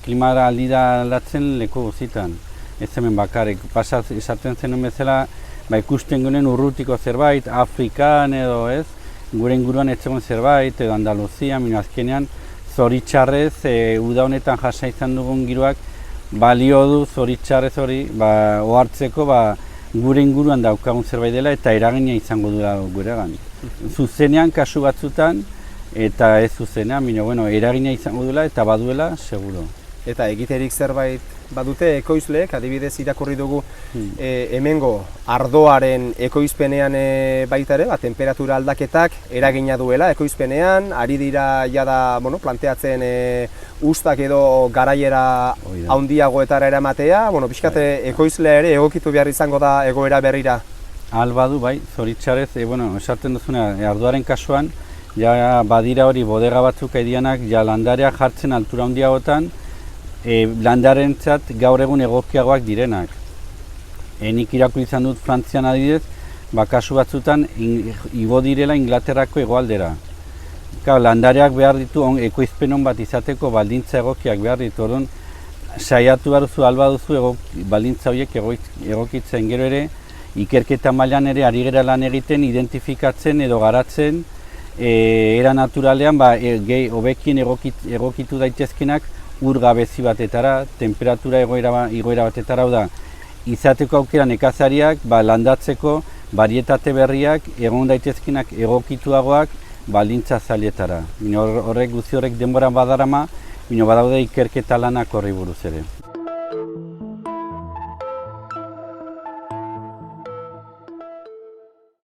klimara aldira aldatzen leku guzitan. Ez hemen bakarrik, esaten zenuen bezala, ikusten gunen urrutiko zerbait, Afrikan edo ez, gure inguruan ez zegoen zerbait, edo Andaluzia, azkenean, zoritxarrez, uda honetan jasa izan dugun giroak, balio du zoritxarrez hori, ohartzeko gure inguruan daukagun zerbait dela eta eragina izango dela guregan. Zuzenean kasu batzutan eta ez zuzenean, eragina izango dela eta baduela, seguro. Eta egiterik zerbait badute ekoizleek, adibidez irakurri dugu hemengo ardoaren ekoizpenean baita ere, temperatura aldaketak eragina duela ekoizpenean, ari dira jada planteatzen ustak edo garaiera handiagoetara eramatea, pixkate ekoizlea ere egokitu behar izango da egoera berrira. Badu bai, zoritxarrez, esaten duzuna, ardoaren kasuan, ja badira hori bodega batzuk edianak, ja landareak jartzen altura handiagotan, landarentzat gaur egun egokiagoak direnak. Nik irakurri izan dut Frantzian adibidez, kasu batzutan igo direla Inglaterrako hegoaldera. Landareak behar ditu ekoizpen on bat izateko baldintza egokiak behar ditu. Orduan, saiatu behar duzu, alba duzu baldintza horiek egokitzen, gero ere, ikerketa mailan ere ari gara lan egiten, identifikatzen edo garatzen era naturalean hobekien egokitu daitezkenak ur gabezi batetara, temperatura igoera batetara, da izateko aukera nekazariak landatzeko barietate berriak egon daitezkenak egokituagoak baldintza zailetara. Horrek guzti horrek denboran badarama, badaude ikerketa lanak horri buruz ere.